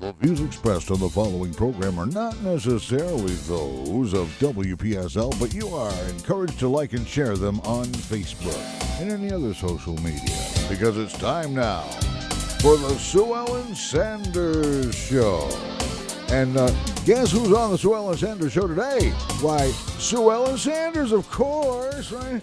The views expressed on the following program are not necessarily those of WPSL, but you are encouraged to like and share them on Facebook and any other social media, because it's time now for the Sue-Ellensanders Show. And guess who's on the Sue-Ellensanders Show today? Why, Sue-Ellensanders, of course, right?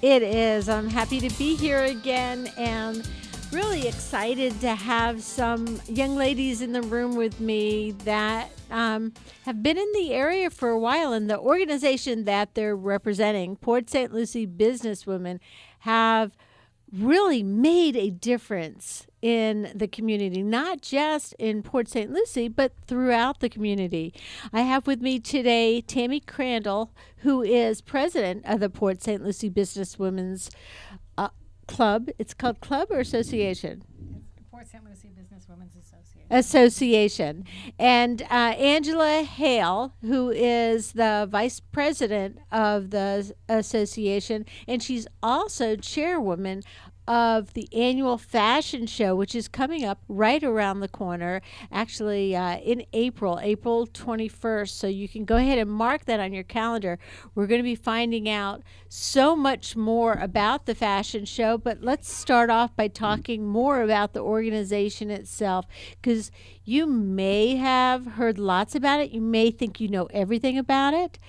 It is. I'm happy to be here again and really excited to have some young ladies in the room with me that have been in the area for a while, and the organization that they're representing, Port St. Lucie Businesswomen, have really made a difference in the community, not just in Port St. Lucie, but throughout the community. I have with me today Tammy Crandall, who is president of the Port St. Lucie Businesswomen's Club. It's called Club or Association? It's Port St. Lucie Businesswomen's Association. And Angela Hayle, who is the vice president of the association, and she's also chairwoman of the annual fashion show, which is coming up right around the corner, actually in April 21st. So you can go ahead and mark that on your calendar. We're going to be finding out so much more about the fashion show, but let's start off by talking more about the organization itself, because you may have heard lots about it. You may think you know everything about it.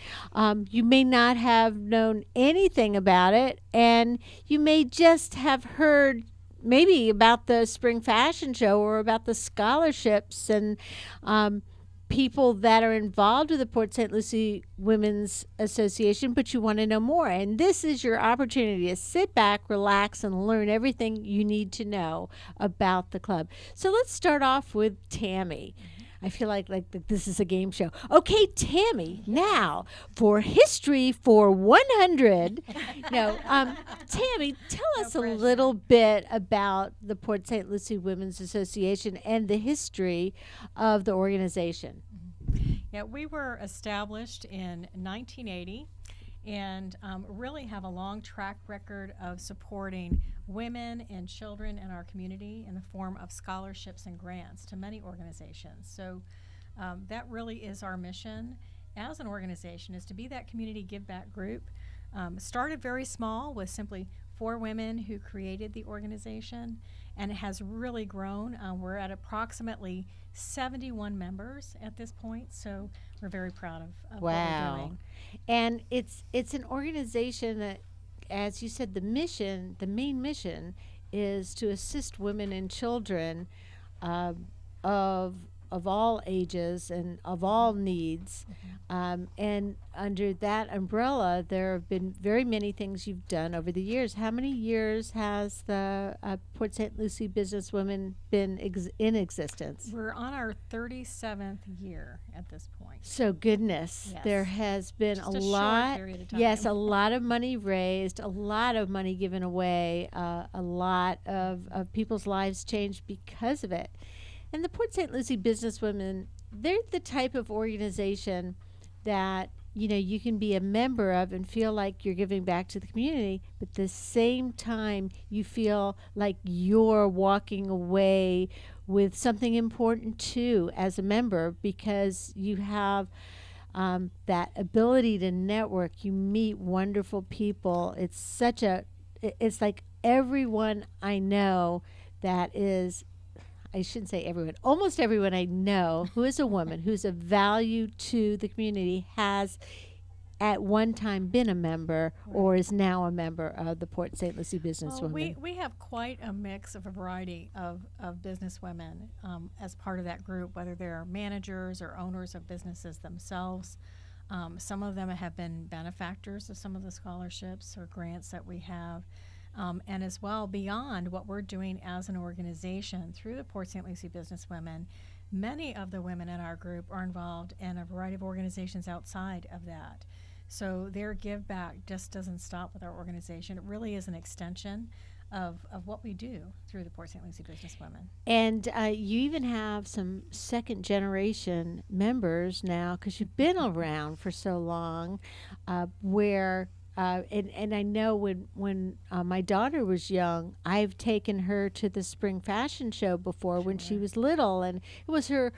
You may not have known anything about it, and you may just have heard maybe about the spring fashion show or about the scholarships and people that are involved with the Port St. Lucie Women's Association, but you want to know more. And this is your opportunity to sit back, relax, and learn everything you need to know about the club. So let's start off with Tammy. I feel like this is a game show. Okay, Tammy, now for History for 100. Tammy, tell us a little bit about the Port St. Lucie Women's Association and the history of the organization. Yeah, we were established in 1980 and really have a long track record of supporting women and children in our community in the form of scholarships and grants to many organizations. So that really is our mission as an organization, is to be that community give back group. Started very small with simply 4 women who created the organization, and it has really grown. We're at approximately 71 members at this point, so we're very proud of what we're doing. And it's an organization that, as you said, the main mission is to assist women and children of all ages and of all needs. And under that umbrella, there have been very many things you've done over the years. How many years has the Port St. Lucie Businesswomen been in existence? We're on our 37th year at this point. So goodness, Yes. there has been Just a a short lot. period of time. Yes, a lot of money raised, a lot of money given away, a lot of people's lives changed because of it. And the Port St. Lucie Businesswomen, they're the type of organization that, you can be a member of and feel like you're giving back to the community, but at the same time, you feel like you're walking away with something important too as a member, because you have that ability to network. You meet wonderful people. It's like everyone I know that is, I shouldn't say everyone, almost everyone I know who is a woman, who's of value to the community, has at one time been a member or is now a member of the Port St. Lucie Businesswomen. Well, we have quite a mix of a variety of businesswomen as part of that group, whether they're managers or owners of businesses themselves. Some of them have been benefactors of some of the scholarships or grants that we have. And as well, beyond what we're doing as an organization through the Port St. Lucie Businesswomen, many of the women in our group are involved in a variety of organizations outside of that. So their give back just doesn't stop with our organization. It really is an extension of what we do through the Port St. Lucie Businesswomen. And you even have some second generation members now, because you've been around for so long, where and I know when my daughter was young, I've taken her to the spring fashion show before when she was little, and it was her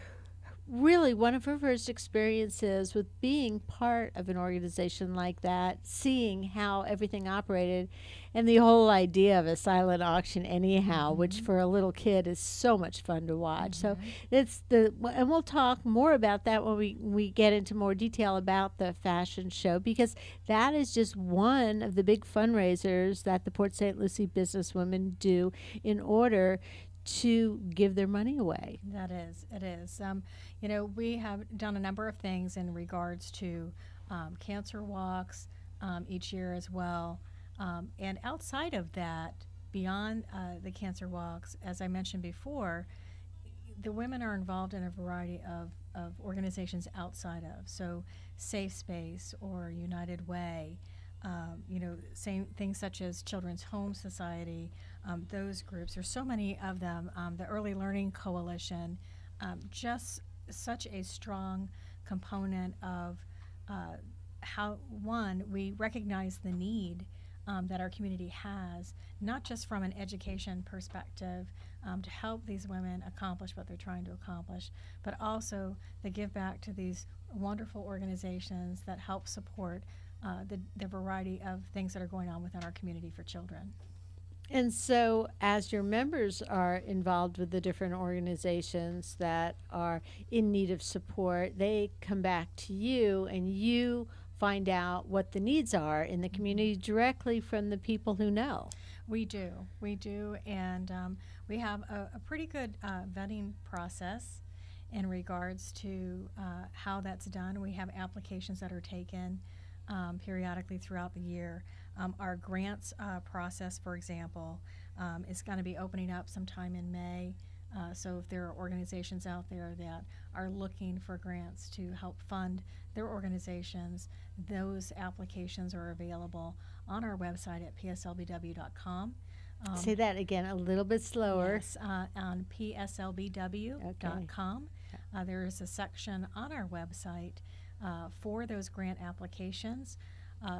really one of her first experiences with being part of an organization like that, seeing how everything operated, and the whole idea of a silent auction anyhow, which for a little kid is so much fun to watch. So it's and we'll talk more about that when we get into more detail about the fashion show, because that is just one of the big fundraisers that the Port St. Lucie businesswomen do in order to give their money away. It is. We have done a number of things in regards to cancer walks each year as well. And outside of that, beyond the cancer walks, as I mentioned before, the women are involved in a variety of organizations outside of. So Safe Space or United Way, same things such as Children's Home Society, those groups. There's so many of them. The Early Learning Coalition, just such a strong component of how, one, we recognize the need that our community has, not just from an education perspective to help these women accomplish what they're trying to accomplish, but also the give back to these wonderful organizations that help support the variety of things that are going on within our community for children. And so, as your members are involved with the different organizations that are in need of support, they come back to you and you find out what the needs are in the community directly from the people who know. We do, and we have a pretty good vetting process in regards to how that's done. We have applications that are taken periodically throughout the year. Our grants process, for example, is going to be opening up sometime in May. So if there are organizations out there that are looking for grants to help fund their organizations, those applications are available on our website at pslbw.com. Say that again a little bit slower. Yes, on pslbw.com. Okay. There is a section on our website for those grant applications.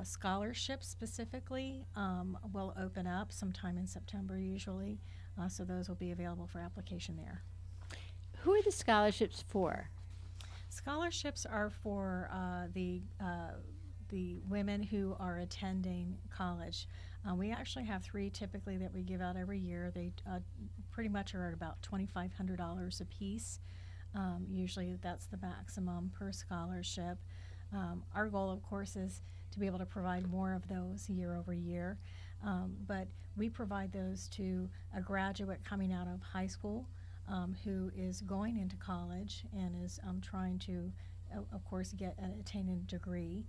Scholarships specifically will open up sometime in September usually, so those will be available for application there. Who are the scholarships for? Scholarships are for the women who are attending college. We actually have 3 typically that we give out every year. They pretty much are at about $2,500 a piece. Usually that's the maximum per scholarship. Our goal, of course, is to be able to provide more of those year over year. But we provide those to a graduate coming out of high school who is going into college and is trying to, of course, attain a degree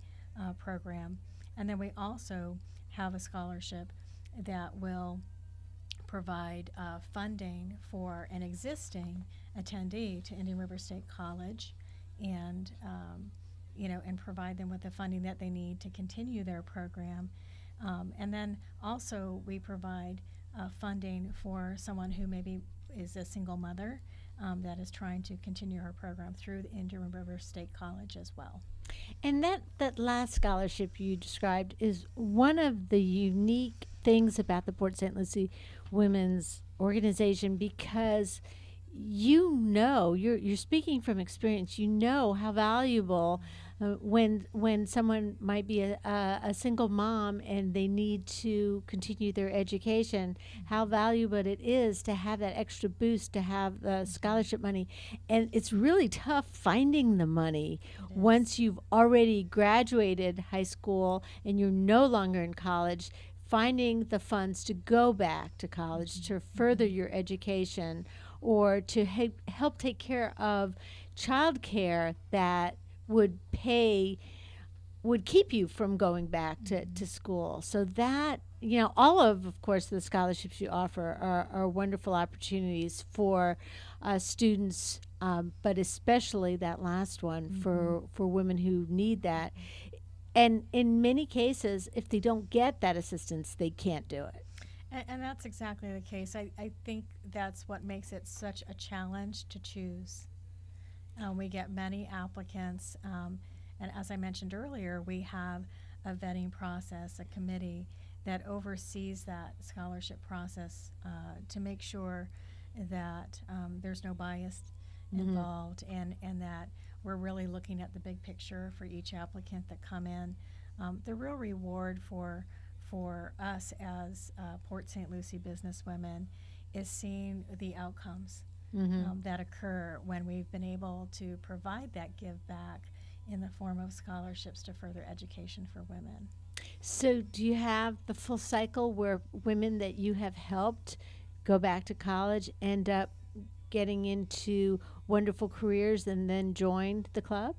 program. And then we also have a scholarship that will provide funding for an existing attendee to Indian River State College, and and provide them with the funding that they need to continue their program. And then also we provide funding for someone who maybe is a single mother that is trying to continue her program through the Indian River State College as well. And that last scholarship you described is one of the unique things about the Port St. Lucie Women's Organization, because you're speaking from experience. You know how valuable when someone might be a single mom and they need to continue their education, how valuable it is to have that extra boost, to have the scholarship money. And it's really tough finding the money once you've already graduated high school and you're no longer in college. Finding the funds to go back to college, to further your education, or to help take care of childcare that would keep you from going back to school. So that, all of course, the scholarships you offer are wonderful opportunities for students, but especially that last one for women who need that. And in many cases, if they don't get that assistance, they can't do it. And that's exactly the case. I think that's what makes it such a challenge to choose. We get many applicants, and as I mentioned earlier, we have a vetting process, a committee that oversees that scholarship process to make sure that there's no bias involved, and that we're really looking at the big picture for each applicant that come in. The real reward for us as Port St. Lucie businesswomen is seeing the outcomes that occur when we've been able to provide that give back in the form of scholarships to further education for women. So, do you have the full cycle where women that you have helped go back to college end up getting into wonderful careers and then joined the club?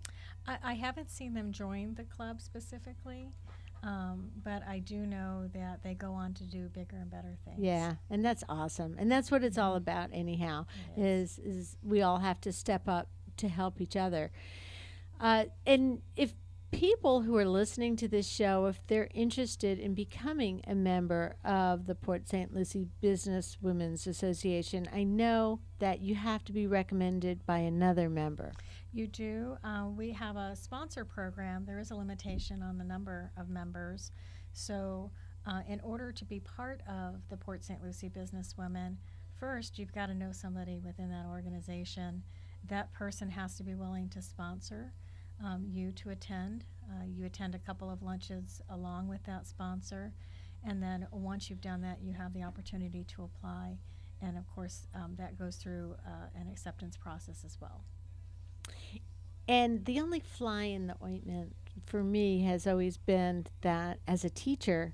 I haven't seen them join the club specifically, but I do know that they go on to do bigger and better things. Yeah, and that's awesome. And that's what it's all about anyhow, is we all have to step up to help each other. And if people who are listening to this show, if they're interested in becoming a member of the Port St. Lucie Business Women's Association, I know that you have to be recommended by another member. You do. We have a sponsor program. There is a limitation on the number of members. So in order to be part of the Port St. Lucie Businesswomen, first you've got to know somebody within that organization. That person has to be willing to sponsor you to attend. You attend a couple of lunches along with that sponsor, and then once you've done that, you have the opportunity to apply, and of course that goes through an acceptance process as well. And the only fly in the ointment for me has always been that as a teacher,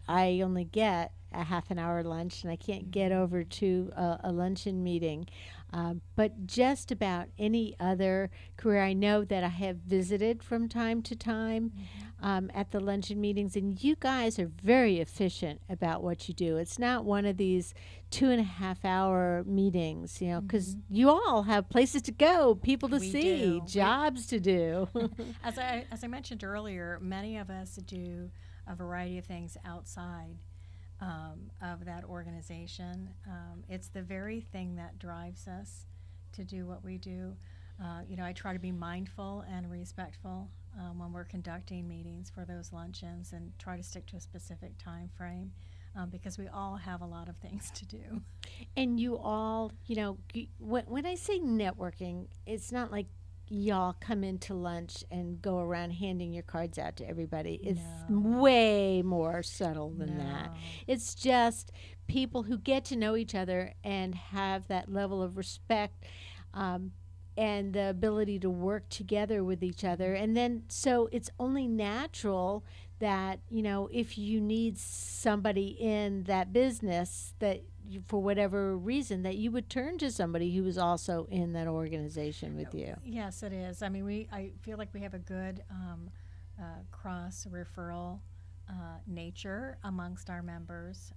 I only get a half an hour lunch and I can't get over to a luncheon meeting. But just about any other career, I know that I have visited from time to time at the luncheon meetings, and you guys are very efficient about what you do. It's not one of these 2.5 hour meetings, you know, because you all have places to go, people to see, jobs to do. As I mentioned earlier, many of us do a variety of things outside of that organization. It's the very thing that drives us to do what we do. I try to be mindful and respectful when we're conducting meetings for those luncheons, and try to stick to a specific time frame because we all have a lot of things to do. And you all, when I say networking, it's not like y'all come into lunch and go around handing your cards out to everybody. It's way more subtle than that. It's just people who get to know each other and have that level of respect and the ability to work together with each other. And then so it's only natural that, if you need somebody in that business that for whatever reason, that you would turn to somebody who was also in that organization with you. Yes, it is. I mean, I feel like we have a good cross referral nature amongst our members.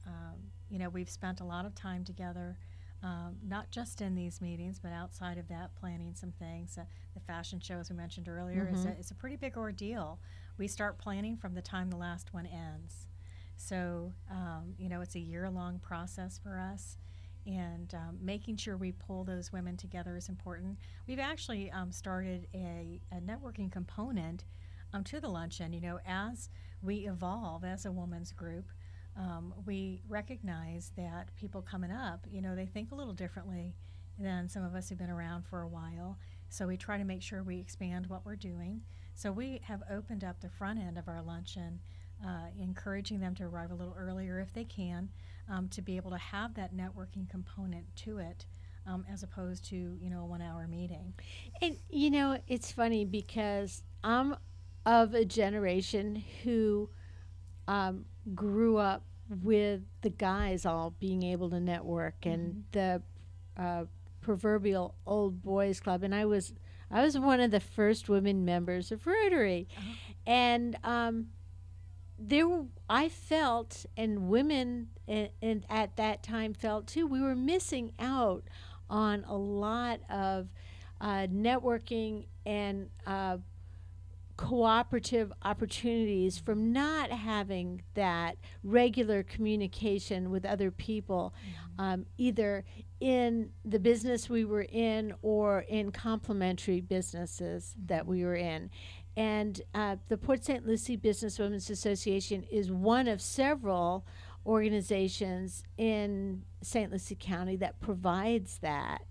We've spent a lot of time together, not just in these meetings, but outside of that, planning some things. The fashion show, as we mentioned earlier, is a pretty big ordeal. We start planning from the time the last one ends. So, it's a year-long process for us, and making sure we pull those women together is important. We've actually started a networking component to the luncheon. As we evolve as a women's group, we recognize that people coming up, they think a little differently than some of us who've been around for a while. So we try to make sure we expand what we're doing. So we have opened up the front end of our luncheon, encouraging them to arrive a little earlier if they can, to be able to have that networking component to it, as opposed to, a 1 hour meeting. And, it's funny because I'm of a generation who grew up with the guys all being able to network and the proverbial old boys club. And I was one of the first women members of Rotary. And I felt, and women and at that time felt too, we were missing out on a lot of networking and cooperative opportunities from not having that regular communication with other people, either in the business we were in or in complementary businesses that we were in. And the Port St. Lucie Business Women's Association is one of several organizations in St. Lucie County that provides that.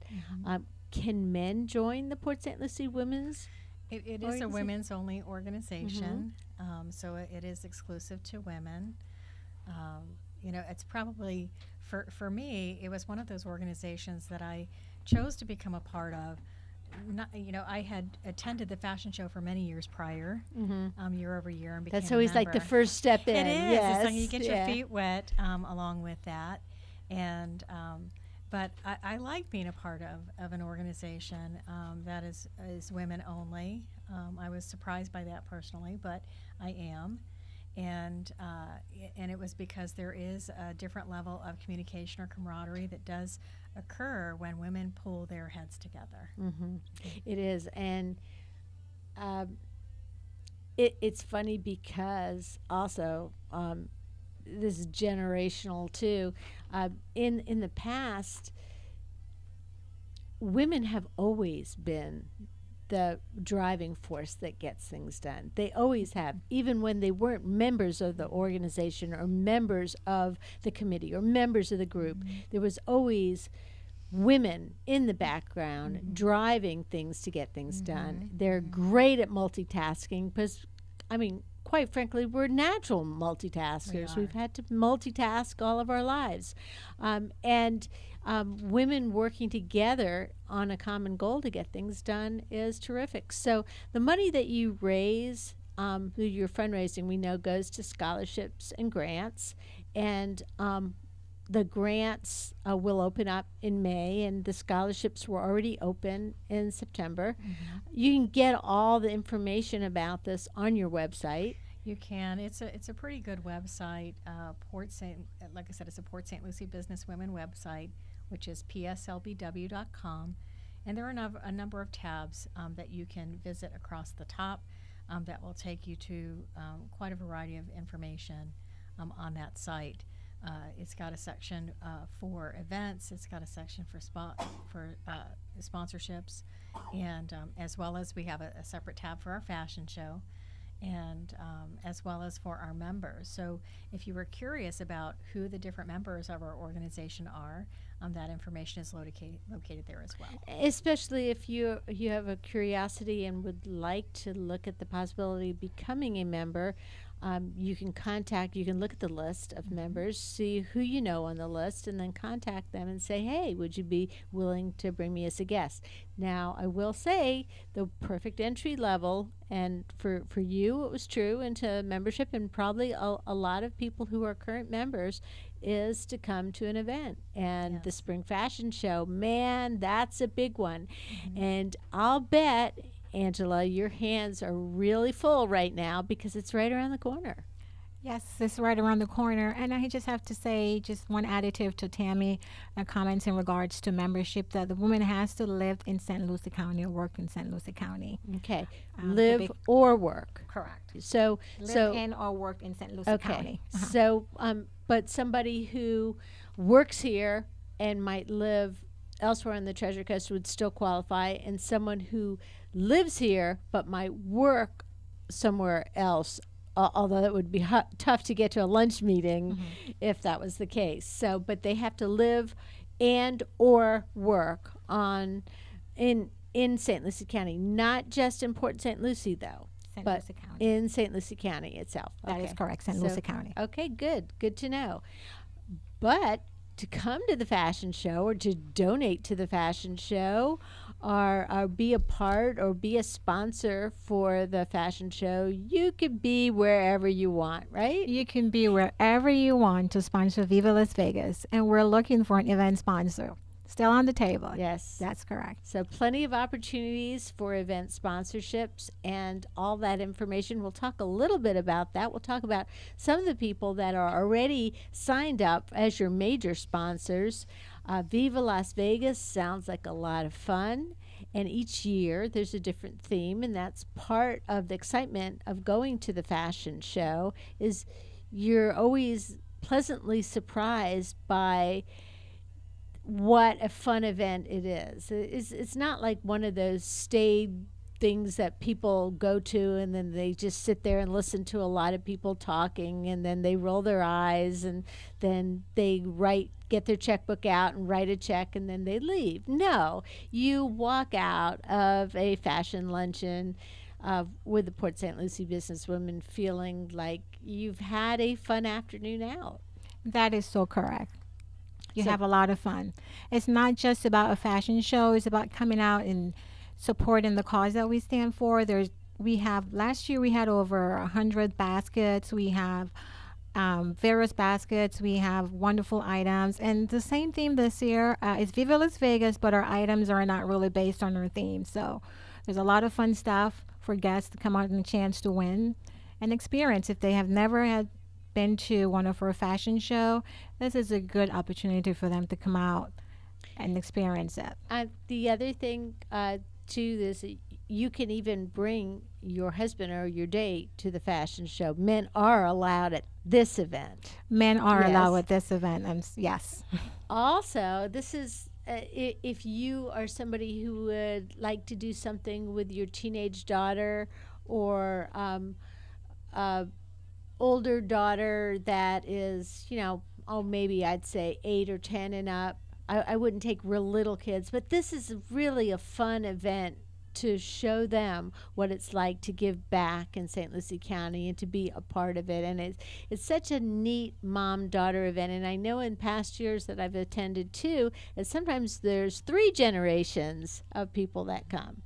Can men join the Port St. Lucie Women's? It is a women's only organization, so it is exclusive to women. It's probably, for me, it was one of those organizations that I chose to become a part of. I had attended the fashion show for many years prior, year over year, and became That's always a like the member. first step in. It is. Yes. It's like you get your feet wet along with that. And but I like being a part of an organization that is women only. I was surprised by that personally, but I am. And it was because there is a different level of communication or camaraderie that does occur when women pull their heads together. It is. And it's funny because also this is generational too. In the past, women have always been the driving force that gets things done. They always have, even when they weren't members of the organization or members of the committee or members of the group. There was always women in the background driving things to get things done. They're great at multitasking because, quite frankly, we're natural multitaskers. We've had to multitask all of our lives. Women working together on a common goal to get things done is terrific. So the money that you raise through your fundraising, we know, goes to scholarships and grants. And the grants will open up in May, and the scholarships were already open in September. You can get all the information about this on your website. You can. It's a pretty good website. Like I said, it's a Port St. Lucie Business Women website, which is pslbw.com, and there are a number of tabs that you can visit across the top that will take you to quite a variety of information on that site. It's got a section for events. It's got a section for sponsorships, and as well as we have a separate tab for our fashion show, and as well as for our members. So if you were curious about who the different members of our organization are, that information is located there as well. Especially if you have a curiosity and would like to look at the possibility of becoming a member, you can look at the list of members, see who you know on the list, and then contact them and say, hey, would you be willing to bring me as a guest? Now, I will say the perfect entry level, and for you it was true, into membership, and probably a lot of people who are current members, is to come to an event. And the Spring Fashion Show, man, that's a big one. And I'll bet, Angela, your hands are really full right now because it's right around the corner. Yes, it's right around the corner. And I just have to say, just one additive to Tammy comments in regards to membership, that the woman has to live in St. Lucie County or work in St. Lucie County. Okay. Live or work. Correct. So Live in or work in St. Lucie County. So, but somebody who works here and might live elsewhere on the Treasure Coast would still qualify, and someone who lives here but might work somewhere else, although that would be tough to get to a lunch meeting if that was the case. So, but they have to live and or work in St. Lucie County, not just in Port St. Lucie though, but Lucie County. in St. Lucie County itself. That is correct, St. Lucie County. Okay, good to know. But to come to the fashion show or to donate to the fashion show or be a part or be a sponsor for the fashion show, you could be wherever you want, right? You can be wherever you want to sponsor Viva Las Vegas, and we're looking for an event sponsor. Still on the table. Yes. That's correct. So plenty of opportunities for event sponsorships and all that information. We'll talk a little bit about that. We'll talk about some of the people that are already signed up as your major sponsors. Viva Las Vegas sounds like a lot of fun. And each year there's a different theme, and that's part of the excitement of going to the fashion show, is you're always pleasantly surprised by what a fun event it is. It's not like one of those staid things that people go to, and then they just sit there and listen to a lot of people talking, and then they roll their eyes, and then they get their checkbook out and write a check, and then they leave. No, you walk out of a fashion luncheon with the Port St. Lucie businesswomen feeling like you've had a fun afternoon out. That is so correct. You So- have a lot of fun. It's not just about a fashion show. It's about coming out and supporting the cause that we stand for. Last year we had over 100 baskets. We have various baskets. We have wonderful items. And the same theme this year is Viva Las Vegas, but our items are not really based on our theme. So there's a lot of fun stuff for guests to come out and a chance to win and experience. If they have never had been to one of our fashion show, this is a good opportunity for them to come out and experience it. The other thing too is you can even bring your husband or your date to the fashion show. Men are allowed at this event. Men are Yes. allowed at this event. Yes. Also, this is if you are somebody who would like to do something with your teenage daughter or older daughter that is, maybe I'd say 8 or 10 and up. I wouldn't take real little kids, but this is really a fun event to show them what it's like to give back in St. Lucie County and to be a part of it. And it's such a neat mom-daughter event. And I know in past years that I've attended too, that sometimes there's 3 generations of people that come.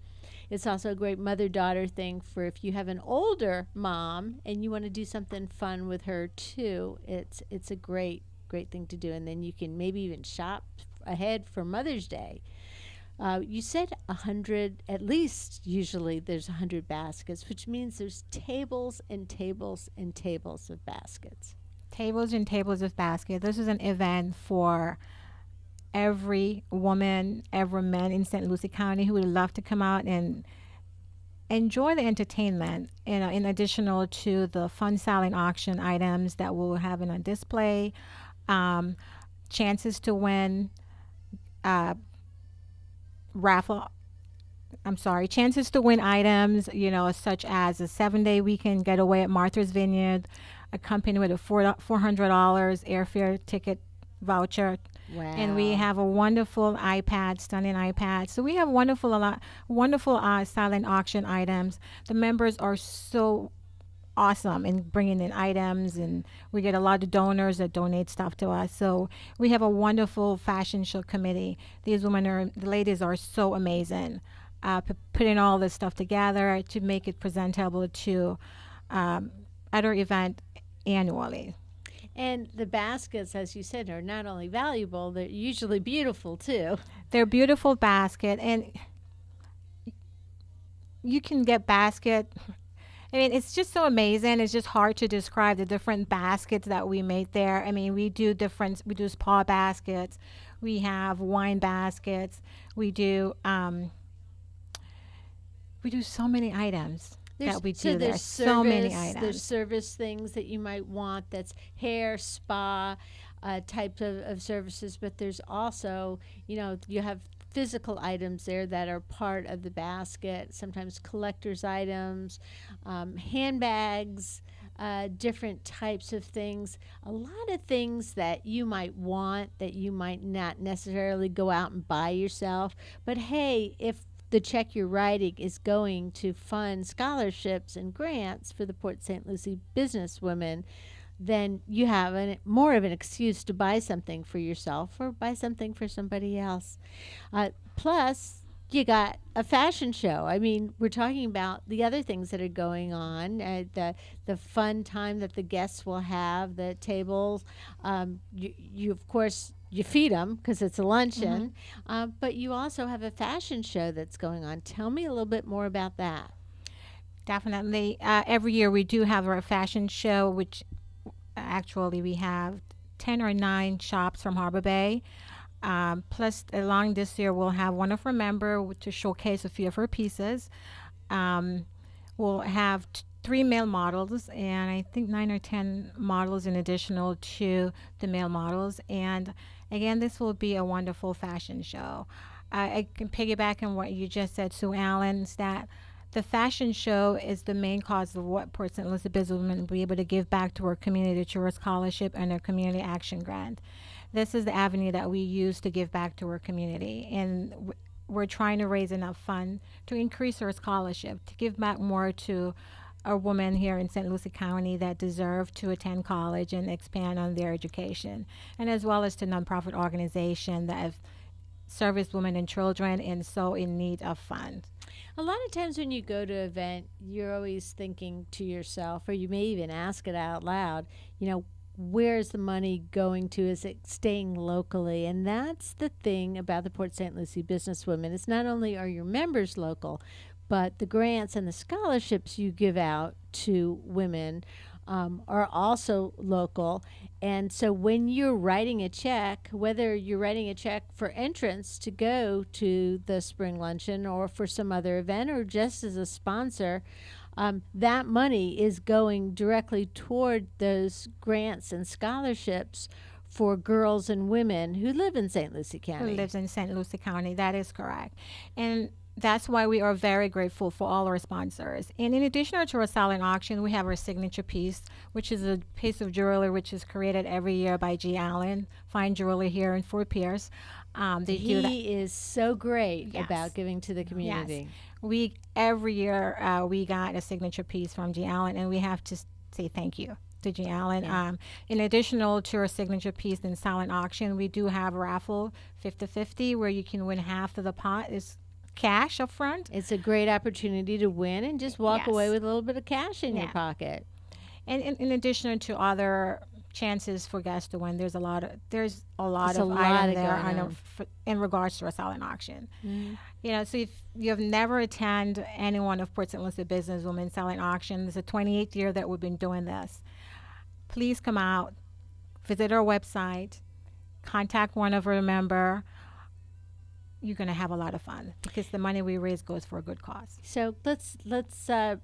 It's also a great mother-daughter thing for if you have an older mom and you want to do something fun with her too. It's a great thing to do. And then you can maybe even shop ahead for Mother's Day. You said 100, at least usually there's 100 baskets, which means there's tables and tables and tables of baskets. Tables and tables of baskets. This is an event for every woman, every man in St. Lucie County who would love to come out and enjoy the entertainment, in addition to the fun silent auction items that we'll have in a display, chances to win chances to win items, such as a 7-day weekend getaway at Martha's Vineyard, accompanied with a $400 airfare ticket voucher. Wow. And we have a wonderful stunning iPad. So we have wonderful silent auction items. The members are so awesome in bringing in items, and we get a lot of donors that donate stuff to us. So we have a wonderful fashion show committee. The ladies are so amazing, putting all this stuff together to make it presentable to at our event annually. And the baskets, as you said, are not only valuable, they're usually beautiful too. They're beautiful basket, and you can get basket. I mean, it's just so amazing. It's just hard to describe the different baskets that we make there. I mean, we do spa baskets. We have wine baskets. We do so many items. There's so many items. There's service things that you might want. That's hair, spa types of services. But there's also, you have physical items there that are part of the basket. Sometimes collector's items, handbags, different types of things. A lot of things that you might want that you might not necessarily go out and buy yourself. But hey, if the check you're writing is going to fund scholarships and grants for the Port St. Lucie businesswomen, then you have more of an excuse to buy something for yourself or buy something for somebody else. Plus, you got a fashion show. I mean, we're talking about the other things that are going on, the fun time that the guests will have, the tables. You of course, you feed them because it's a luncheon, but you also have a fashion show that's going on. Tell me a little bit more about that. Definitely. Every year we do have our fashion show, which actually we have 10 or 9 shops from Harbor Bay. Plus, along this year, we'll have one of our members to showcase a few of her pieces. We'll have 3 male models, and I think 9 or 10 models in additional to the male models. And again, this will be a wonderful fashion show. I can piggyback on what you just said, Sue Ellen, is that The fashion show is the main cause of what Port St. Lucie businesswomen will be able to give back to our community through our scholarship and our community action grant. This is the avenue that we use to give back to our community, and we're trying to raise enough funds to increase our scholarship, to give back more to our women here in St. Lucie County that deserve to attend college and expand on their education, and as well as to nonprofit organizations that have serviced women and children and so in need of funds. A lot of times when you go to an event, you're always thinking to yourself, or you may even ask it out loud, where's the money going to? Is it staying locally? And that's the thing about the Port St. Lucie businesswomen. It's not only are your members local, but the grants and the scholarships you give out to women are also local. And so when you're writing a check, whether you're writing a check for entrance to go to the spring luncheon or for some other event or just as a sponsor, that money is going directly toward those grants and scholarships for girls and women who live in St. Lucie County. Who lives in St. Lucie County. That is correct. And that's why we are very grateful for all our sponsors. And in addition to our silent auction, we have our signature piece, which is a piece of jewelry which is created every year by G. Allen, fine jewelry here in Fort Pierce. He is so great about giving to the community. Yes. Every year we got a signature piece from G. Allen, and we have to say thank you to G. Allen. Yeah. In addition to our signature piece in silent auction, we do have a raffle 50-50 where you can win half of the pot is cash up front. It's a great opportunity to win and just walk Yes. away with a little bit of cash in your pocket. And in addition to other chances for guests to win, there's a lot of items there in regards to a silent auction. Mm-hmm. So if you have never attended any one of Port St. Lucie Businesswomen Silent Auction, it's the 28th year that we've been doing this. Please come out, visit our website, contact one of our members. You're going to have a lot of fun because the money we raise goes for a good cause. So let's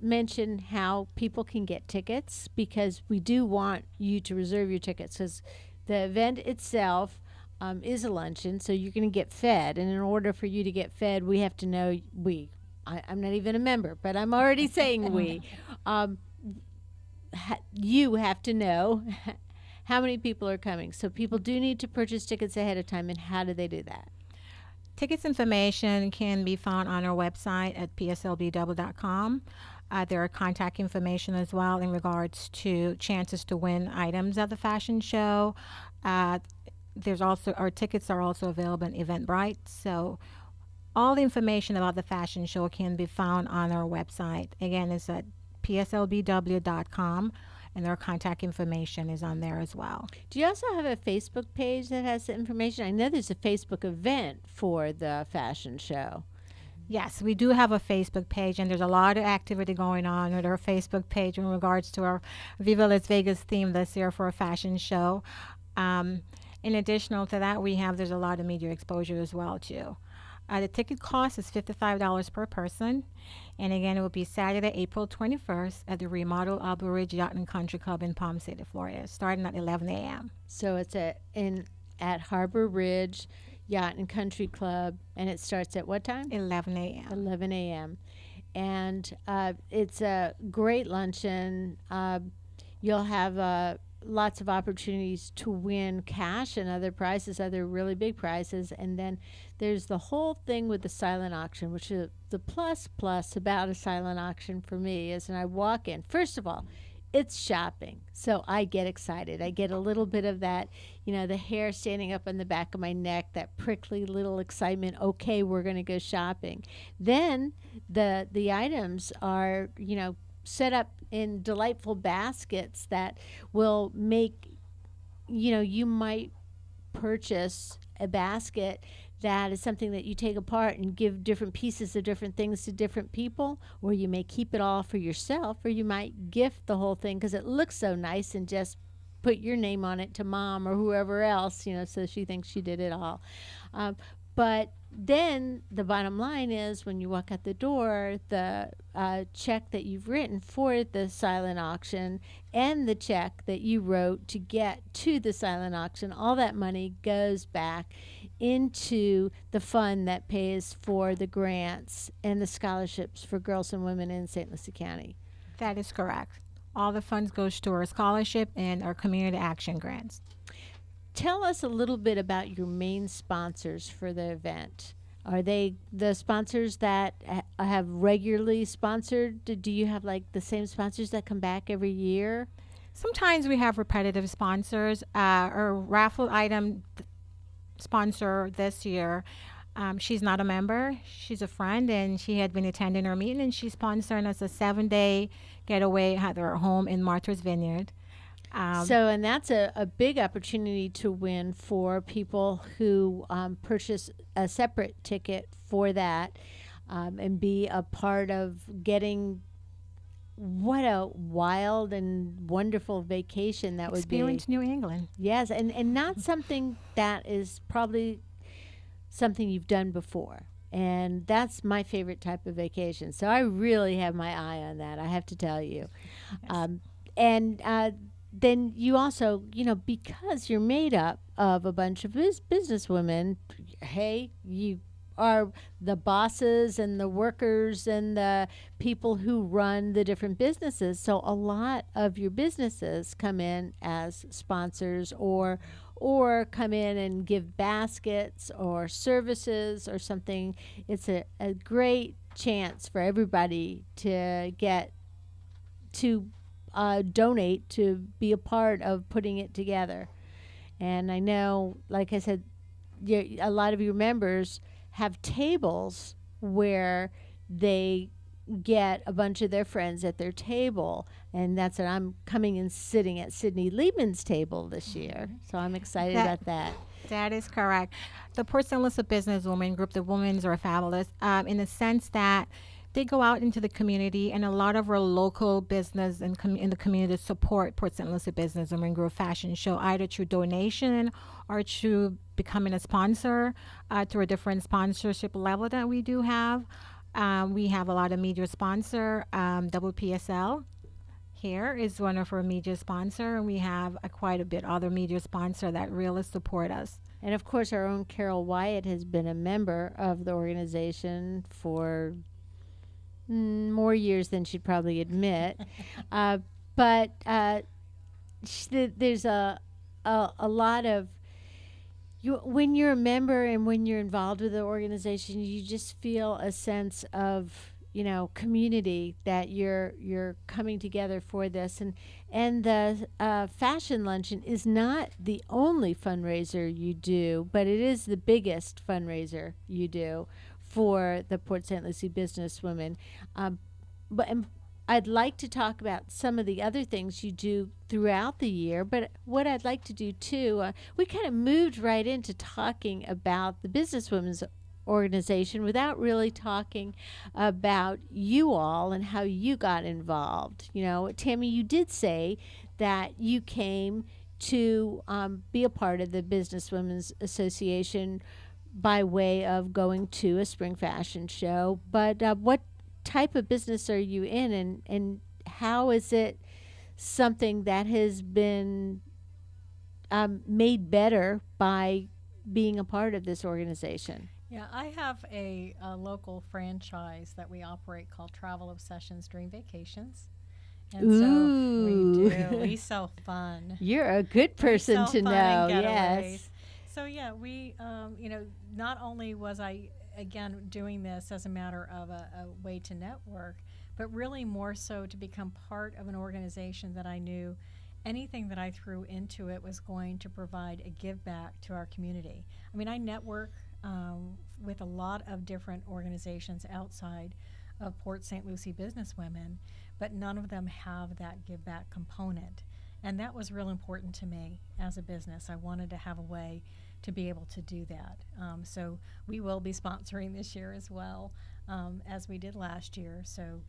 mention how people can get tickets, because we do want you to reserve your tickets, because the event itself is a luncheon, so you're going to get fed. And in order for you to get fed, we have to know I'm not even a member, but I'm already saying we. You have to know how many people are coming. So people do need to purchase tickets ahead of time. And how do they do that? Tickets information can be found on our website at pslbw.com. There are contact information as well in regards to chances to win items at the fashion show. There's also our tickets are also available in Eventbrite. So all the information about the fashion show can be found on our website. Again, it's at pslbw.com. And their contact information is on there as well. Do you also have a Facebook page that has the information? I know there's a Facebook event for the fashion show. Yes, we do have a Facebook page, and there's a lot of activity going on with our Facebook page in regards to our Viva Las Vegas theme this year for a fashion show. In addition to that, there's a lot of media exposure as well, too. The ticket cost is $55 per person. And again, it will be Saturday, April 21st at the remodeled Alba Ridge Yacht and Country Club in Palm City, Florida, starting at 11 a.m. So it's at Harbor Ridge Yacht and Country Club, and it starts at what time? 11 a.m. 11 a.m. And it's a great luncheon. You'll have lots of opportunities to win cash and other prizes, other really big prizes. And then there's the whole thing with the silent auction, which is the plus about a silent auction for me is when I walk in. First of all, it's shopping. So I get excited. I get a little bit of that, the hair standing up on the back of my neck, that prickly little excitement. Okay, we're going to go shopping. Then the items are, set up in delightful baskets that will make, you might purchase a basket that is something that you take apart and give different pieces of different things to different people, or you may keep it all for yourself, or you might gift the whole thing because it looks so nice and just put your name on it to mom or whoever else, so she thinks she did it all. But then the bottom line is when you walk out the door, the check that you've written for the silent auction and the check that you wrote to get to the silent auction, all that money goes back into the fund that pays for the grants and the scholarships for girls and women in St. Lucie County. That is correct. All the funds goes to our scholarship and our community action grants. Tell us a little bit about your main sponsors for the event. Are they the sponsors that have regularly sponsored? Do you have like the same sponsors that come back every year? Sometimes we have repetitive sponsors. Our raffle item sponsor this year, she's not a member. She's a friend, and she had been attending our meeting, and she's sponsoring us a 7-day getaway at her home in Martha's Vineyard. And that's a big opportunity to win for people who purchase a separate ticket for that and be a part of getting what a wild and wonderful vacation that would be. Experience New England. Yes, and not something that is probably something you've done before. And that's my favorite type of vacation. So I really have my eye on that, I have to tell you. Yes. Then you also, because you're made up of a bunch of businesswomen, hey, you are the bosses and the workers and the people who run the different businesses. So a lot of your businesses come in as sponsors or come in and give baskets or services or something. It's a great chance for everybody to get to donate to be a part of putting it together. And I know, like I said, a lot of your members have tables where they get a bunch of their friends at their table, and that's what I'm coming and sitting at Sydney Liebman's table this year. So I'm excited about that. That is correct. The Port St. Lucie Businesswoman Group, the women's are fabulous in the sense that they go out into the community, and a lot of our local business and in the community support Port St. Lucie Businesswoman Group fashion show, either through donation or through becoming a sponsor through a different sponsorship level that we do have. We have a lot of media sponsor. WPSL here is one of our media sponsor, and we have quite a bit other media sponsor that really support us. And of course, our own Carol Wyatt has been a member of the organization for more years than she'd probably admit. But there's a lot of when you're a member and when you're involved with the organization, you just feel a sense of community, that you're coming together for this. And the fashion luncheon is not the only fundraiser you do, but it is the biggest fundraiser you do for the Port St. Lucie businesswomen. But I'd like to talk about some of the other things you do throughout the year, but what I'd like to do too, we kind of moved right into talking about the businesswomen's organization without really talking about you all and how you got involved. Tammy, you did say that you came to be a part of the Businesswomen's Association by way of going to a spring fashion show. But what type of business are you in, and how is it something that has been made better by being a part of this organization? Yeah, I have a local franchise that we operate called Travel Obsessions Dream Vacations. And Ooh. so we do. We sell fun. You're a good person to know. Yes. So yeah, we, not only was I, again, doing this as a matter of a way to network, but really more so to become part of an organization that I knew anything that I threw into it was going to provide a give back to our community. I mean, I network with a lot of different organizations outside of Port St. Lucie businesswomen, but none of them have that give back component. And that was real important to me as a business. I wanted to have a way to be able to do that. So we will be sponsoring this year as well, as we did last year. So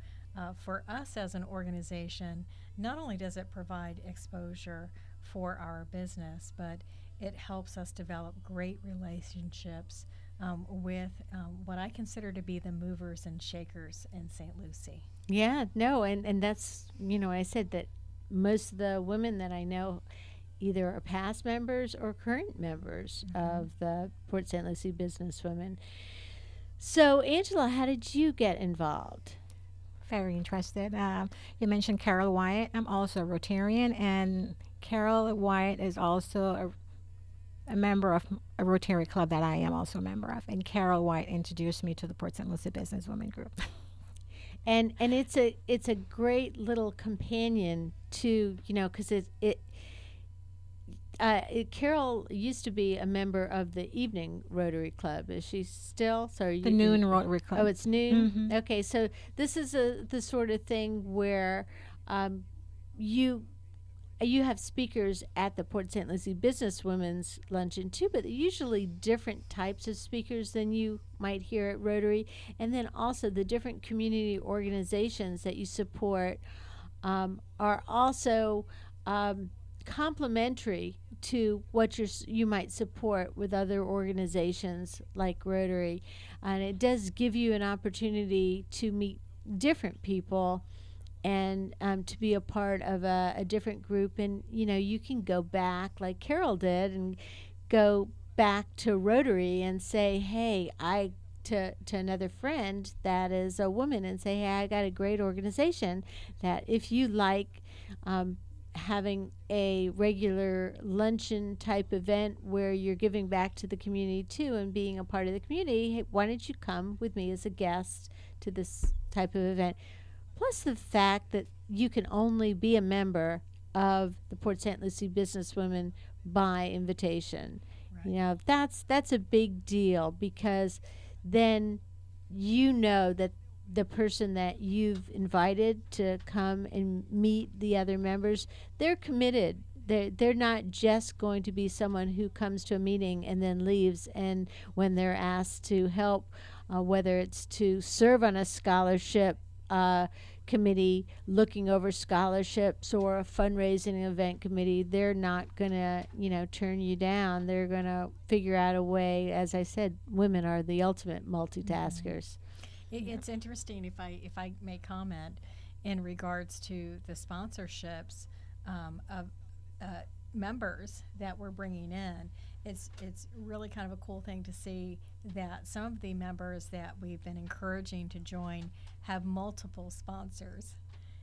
for us as an organization, not only does it provide exposure for our business, but it helps us develop great relationships with what I consider to be the movers and shakers in St. Lucie. Yeah, no, and that's, I said that most of the women that I know, either are past members or current members of the Port St. Lucie Businesswomen. So, Angela, how did you get involved? Very interested. You mentioned Carol Wyatt. I'm also a Rotarian, and Carol Wyatt is also a member of a Rotary Club that I am also a member of. And Carol Wyatt introduced me to the Port St. Lucie Businesswomen Group. And it's a great little companion to, because Carol used to be a member of the evening Rotary Club. Is she still? Sorry, The noon Rotary Club. Oh, it's noon. Okay, so this is the sort of thing where you have speakers at the Port St. Lucie Businesswomen's Luncheon too, but usually different types of speakers than you might hear at Rotary, and then also the different community organizations that you support are also complementary to what you might support with other organizations like Rotary, and it does give you an opportunity to meet different people and to be a part of a different group. And you can go back like Carol did and go back to Rotary and say, hey, to another friend that is a woman, and say, hey, I got a great organization that if you like having a regular luncheon type event where you're giving back to the community too and being a part of the community, hey, why don't you come with me as a guest to this type of event? Plus the fact that you can only be a member of the Port St. Lucie Businesswomen by invitation. Right. That's a big deal, because then that the person that you've invited to come and meet the other members, they're committed. They're not just going to be someone who comes to a meeting and then leaves, and when they're asked to help, whether it's to serve on a scholarship committee looking over scholarships or a fundraising event committee, they're not going to turn you down. They're going to figure out a way. As I said, women are the ultimate multitaskers. It's interesting, if I may comment, in regards to the sponsorships of members that we're bringing in. It's really kind of a cool thing to see that some of the members that we've been encouraging to join have multiple sponsors,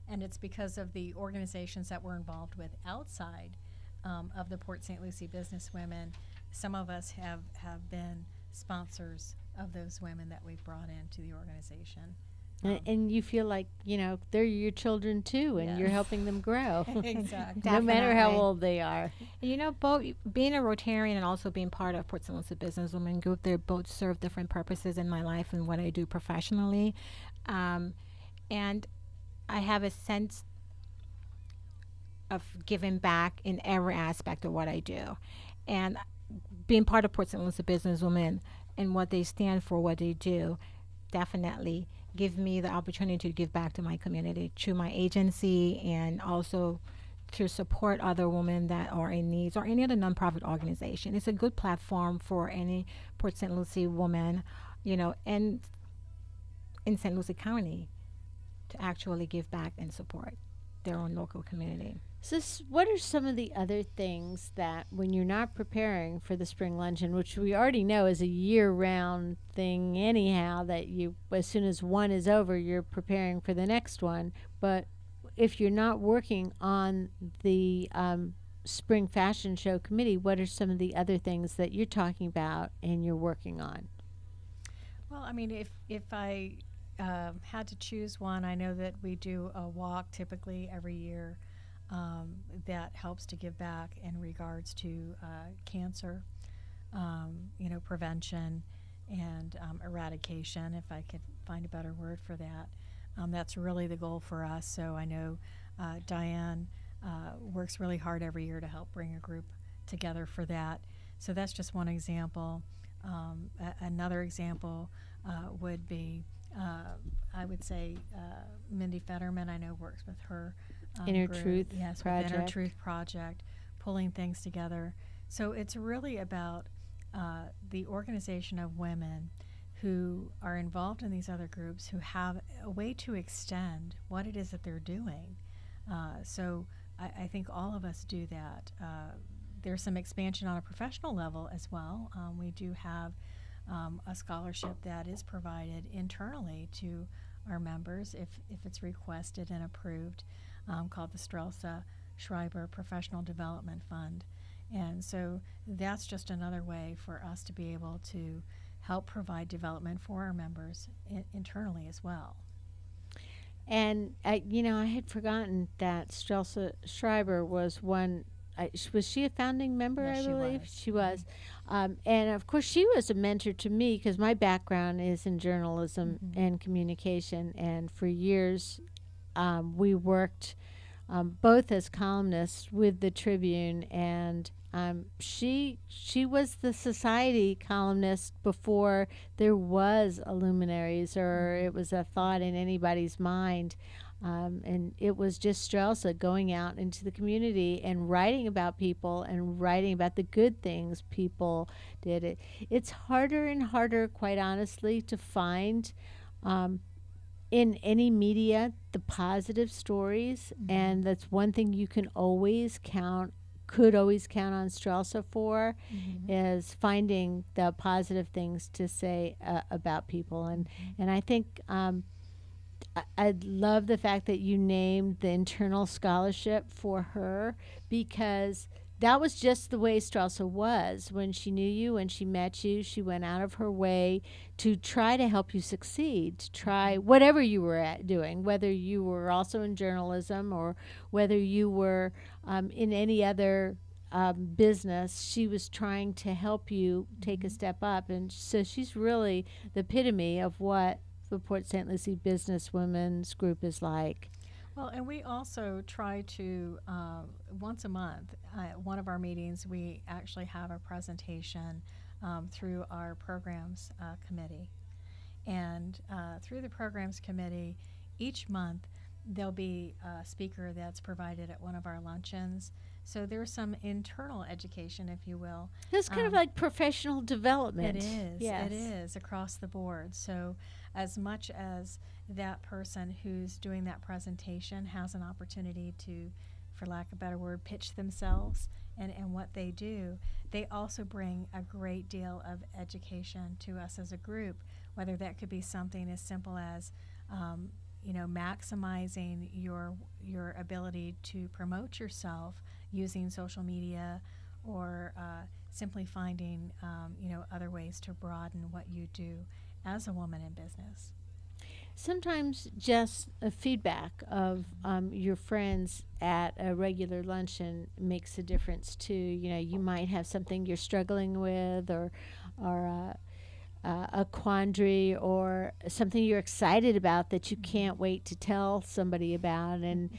and it's because of the organizations that we're involved with outside of the Port St. Lucie Businesswomen. Some of us have been sponsors of those women that we've brought into the organization. And you feel like, they're your children too, and you're helping them grow. Exactly. No matter how Definitely. old they are. Both being a Rotarian and also being part of Port St. Lucie Businesswomen Group, they both serve different purposes in my life and what I do professionally. And I have a sense of giving back in every aspect of what I do. And being part of Port St. Lucie Businesswomen and what they stand for, what they do, definitely give me the opportunity to give back to my community through my agency, and also to support other women that are in needs, or any other nonprofit organization. It's a good platform for any Port St. Lucie woman, and in St. Lucie County, to actually give back and support their own local community. So what are some of the other things that, when you're not preparing for the spring luncheon, which we already know is a year-round thing anyhow, that you, as soon as one is over, you're preparing for the next one, but if you're not working on the spring fashion show committee, what are some of the other things that you're talking about and you're working on? Well, I mean, if I had to choose one, I know that we do a walk typically every year that helps to give back in regards to cancer, prevention and eradication, if I could find a better word for that. That's really the goal for us. So I know Diane works really hard every year to help bring a group together for that. So that's just one example. Another example would be, I would say, Mindy Fetterman, I know, works with her Inner group. Truth Yes, Project. with Inner Truth Project, pulling things together. So it's really about the organization of women who are involved in these other groups, who have a way to extend what it is that they're doing. So I think all of us do that. There's some expansion on a professional level as well. We do have a scholarship that is provided internally to our members if it's requested and approved, called the Strelsa Schreiber Professional Development Fund. And so that's just another way for us to be able to help provide development for our members internally as well. And I had forgotten that Strelsa Schreiber was one. Was she a founding member? Yes, I she believe was. she was, and of course she was a mentor to me because my background is in journalism and communication, and for years we worked both as columnists with the Tribune, and she was the society columnist before there was a luminaries or it was a thought in anybody's mind. And it was just Strelsa going out into the community and writing about people and writing about the good things people did. It's harder and harder, quite honestly, to find in any media the positive stories, and that's one thing you could always count on Strelsa for, is finding the positive things to say about people. And I think I love the fact that you named the internal scholarship for her, because that was just the way Strelsa was. When she knew you, when she met you, she went out of her way to try to help you succeed, to try whatever you were doing, whether you were also in journalism or whether you were in any other business. She was trying to help you take a step up. And so she's really the epitome of what the Port St. Lucie Business Women's Group is like. Well, and we also try to, once a month, one of our meetings, we actually have a presentation through our programs committee. And through the programs committee, each month there'll be a speaker that's provided at one of our luncheons. So there's some internal education, if you will. It's kind of like professional development. It is. Yes. It is across the board. So as much as that person who's doing that presentation has an opportunity to, for lack of a better word, pitch themselves and what they do, they also bring a great deal of education to us as a group, whether that could be something as simple as maximizing your ability to promote yourself using social media, or simply finding other ways to broaden what you do as a woman in business. Sometimes just a feedback of your friends at a regular luncheon makes a difference too. You might have something you're struggling with, or a quandary, or something you're excited about that you can't wait to tell somebody about, and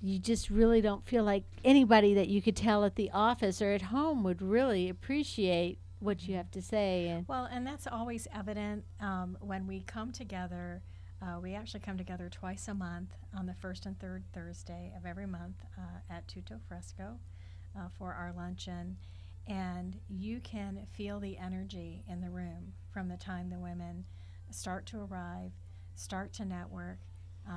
you just really don't feel like anybody that you could tell at the office or at home would really appreciate what you have to say. And that's always evident when we come together. We actually come together twice a month on the first and third Thursday of every month at Tutto Fresco for our luncheon. And you can feel the energy in the room from the time the women start to arrive, start to network,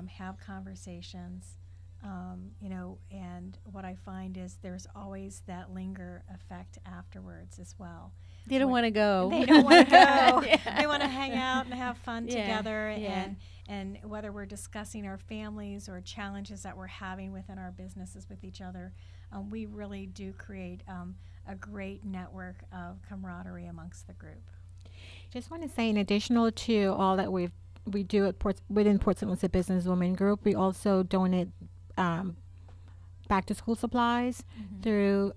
have conversations, and what I find is there's always that linger effect afterwards as well. They don't want to go. They don't want to go. Yeah. They want to hang out and have fun Yeah, together, yeah. and whether we're discussing our families or challenges that we're having within our businesses with each other, we really do create a great network of camaraderie amongst the group. Just want to say, in addition to all that we do at within Port St. Lucie Business Women Group, we also donate back to school supplies through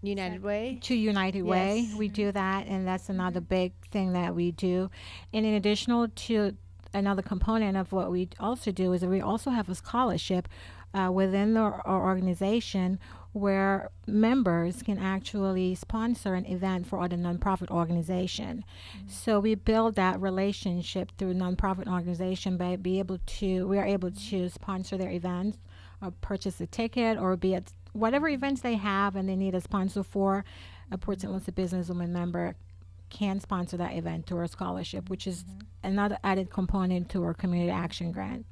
United Way. to United Way. Yes. We do that, and that's another big thing that we do. And in addition to another component of what we also do is that we also have a scholarship within our organization where members can actually sponsor an event for other nonprofit organization. So we build that relationship through nonprofit organization by we are able to sponsor their events or purchase a ticket, or be at whatever events they have and they need a sponsor for. A Port St. Lucie businesswoman member can sponsor that event through a scholarship, which is another added component to our community action grant.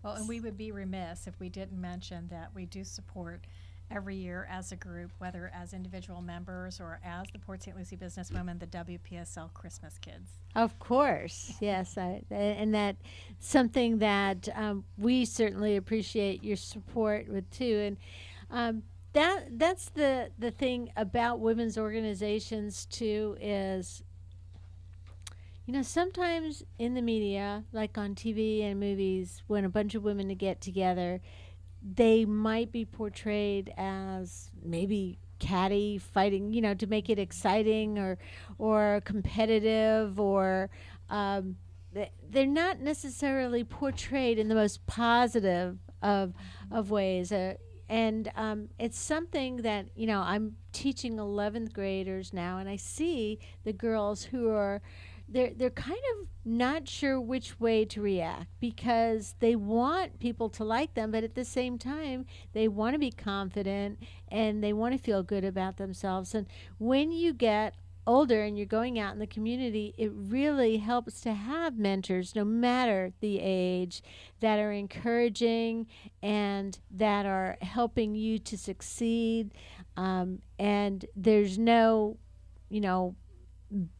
Well, and we would be remiss if we didn't mention that we do support every year as a group, whether as individual members or as the Port St. Lucie businesswomen, the WPSL Christmas Kids. Of course, yes, and that something that we certainly appreciate your support with too, and that's the thing about women's organizations too is, sometimes in the media, like on TV and movies, when a bunch of women get together, they might be portrayed as maybe catty, fighting, to make it exciting or competitive, or they're not necessarily portrayed in the most positive of ways. And it's something that, I'm teaching 11th graders now, and I see the girls who are they're kind of not sure which way to react, because they want people to like them, but at the same time they want to be confident and they want to feel good about themselves. And when you get older and you're going out in the community, it really helps to have mentors, no matter the age, that are encouraging and that are helping you to succeed. And there's no,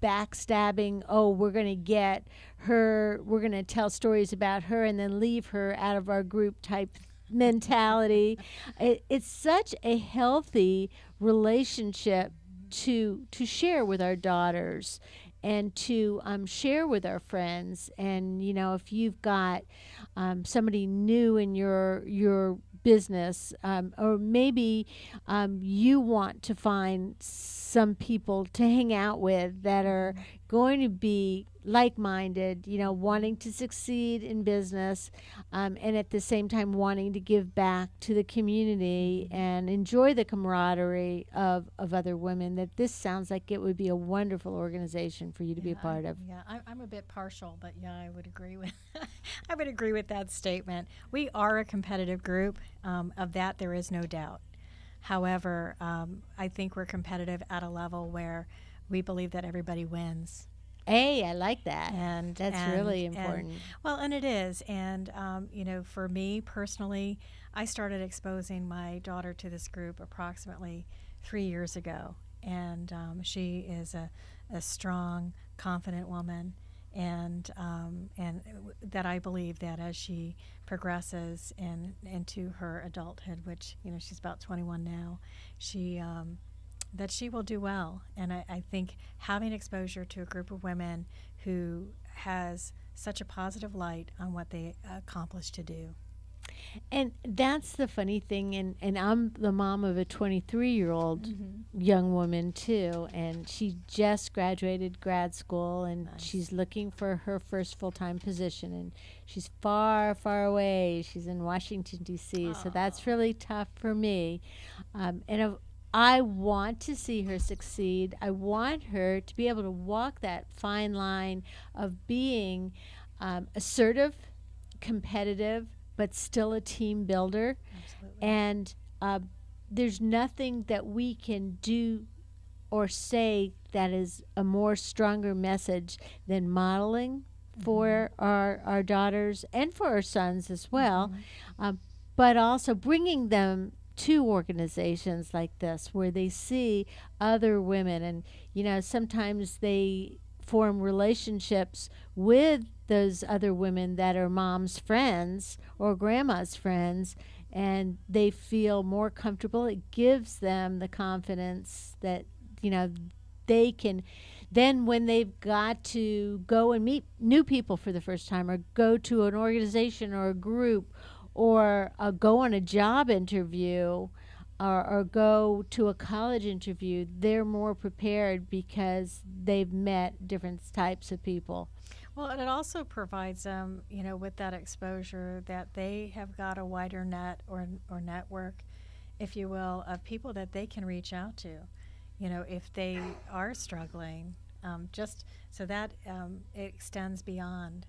backstabbing. Oh, we're going to get her, we're going to tell stories about her and then leave her out of our group type mentality. It's such a healthy relationship to share with our daughters and to share with our friends. And if you've got somebody new in your business, or maybe you want to find some people to hang out with that are going to be like-minded, wanting to succeed in business, and at the same time wanting to give back to the community and enjoy the camaraderie of other women, that this sounds like it would be a wonderful organization for you to be a part of. I'm a bit partial, but I would agree with I would agree with that statement. We are a competitive group. Of that, there is no doubt. However, I think we're competitive at a level where we believe that everybody wins. Hey, I like that. And that's really important. And it is. And, for me personally, I started exposing my daughter to this group approximately 3 years ago. And she is a strong, confident woman. And that I believe that as she progresses into her adulthood, which, she's about 21 now, that she will do well. And I think having exposure to a group of women who has such a positive light on what they accomplish to do. And that's the funny thing, and I'm the mom of a 23-year-old young woman too, and she just graduated grad school, and she's looking for her first full-time position, and she's far, far away. She's in Washington, D.C., so that's really tough for me. And I want to see her succeed. I want her to be able to walk that fine line of being assertive, competitive, but still a team builder. Absolutely. And there's nothing that we can do or say that is a more stronger message than modeling for our daughters and for our sons as well, but also bringing them to organizations like this where they see other women. And sometimes they form relationships with those other women that are mom's friends or grandma's friends, and they feel more comfortable. It gives them the confidence that they can then, when they've got to go and meet new people for the first time, or go to an organization or a group, or go on a job interview, or go to a college interview, they're more prepared because they've met different types of people. Well, and it also provides them, with that exposure, that they have got a wider net or network, if you will, of people that they can reach out to, if they are struggling. Just so that it extends beyond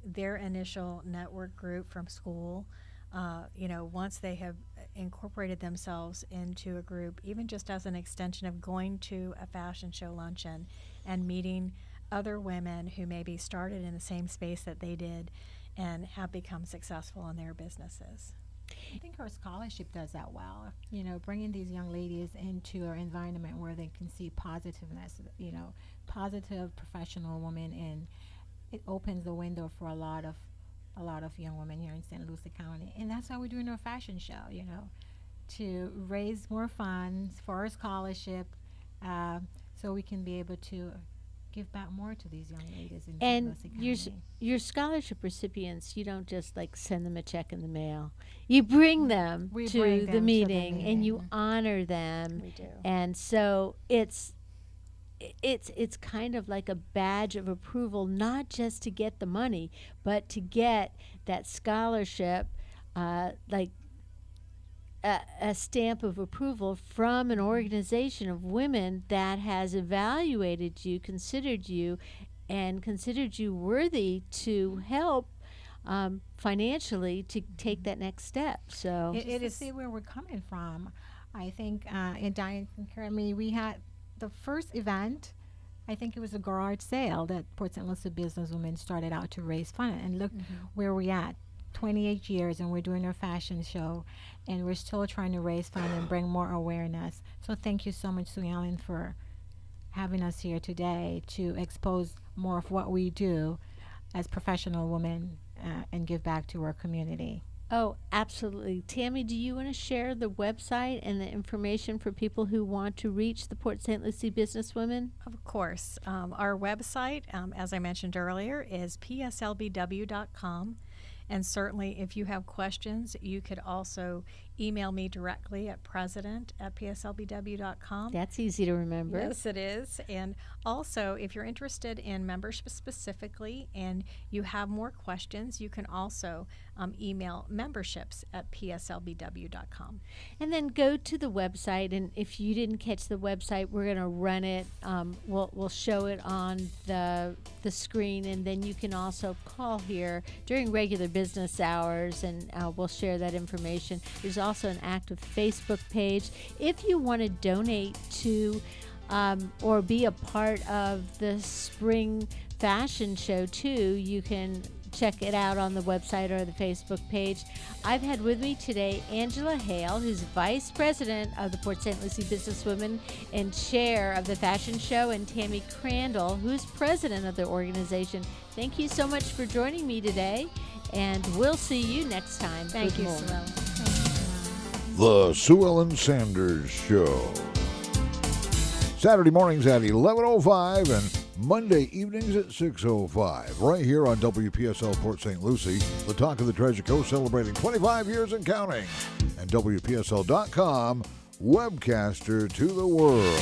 their initial network group from school. Once they have incorporated themselves into a group, even just as an extension of going to a fashion show luncheon and meeting other women who maybe started in the same space that they did, and have become successful in their businesses. I think her scholarship does that well. You know, bringing these young ladies into an environment where they can see positiveness, you know, positive professional women, and it opens the window for a lot of young women here in St. Lucie County. And that's why we're doing our fashion show, you know, to raise more funds for our scholarship, so we can be able to give back more to these young ladies in St. And Lucie your County. your scholarship recipients, you don't just like send them a check in the mail. You bring them We to bring the them to the meeting and you meeting. honor them. We do. And so it's kind of like a badge of approval, not just to get the money, but to get that scholarship, like a stamp of approval from an organization of women that has evaluated you, considered you worthy to help financially to take that next step. So It is see where we're coming from. I think, and Diane can correct me, we had the first event, I think it was a garage sale that Port St. Lucie businesswomen started out to raise funds. And look where we're at, 28 years, and we're doing our fashion show, and we're still trying to raise funds and bring more awareness. So thank you so much, Sue-Ellen, for having us here today to expose more of what we do as professional women and give back to our community. Oh, absolutely. Tammy, do you want to share the website and the information for people who want to reach the Port St. Lucie businesswomen? Of course. Our website, as I mentioned earlier, is pslbw.com. And certainly, if you have questions, you could also email me directly at president@pslbw.com. That's easy to remember. Yes, it is. And also, if you're interested in membership specifically and you have more questions, you can also email memberships@pslbw.com. And then go to the website, and if you didn't catch the website, we're going to run it. We'll show it on the screen, and then you can also call here during regular business hours, and we'll share that information. There's also an active Facebook page. If you want to donate to or be a part of the spring fashion show too, you can check it out on the website or the Facebook page. I've had with me today Angela Hayle, who's Vice President of the Port St. Lucie Businesswomen and Chair of the Fashion Show, and Tammy Crandall, who's President of the organization. Thank you so much for joining me today, and we'll see you next time. Thank with you, more. Sue-Ellen. The Sue-Ellen-Sanders Show. Saturday mornings at 11:05 and Monday evenings at 6:05. Right here on WPSL Port St. Lucie, the talk of the Treasure Coast, celebrating 25 years and counting. And WPSL.com, webcaster to the world.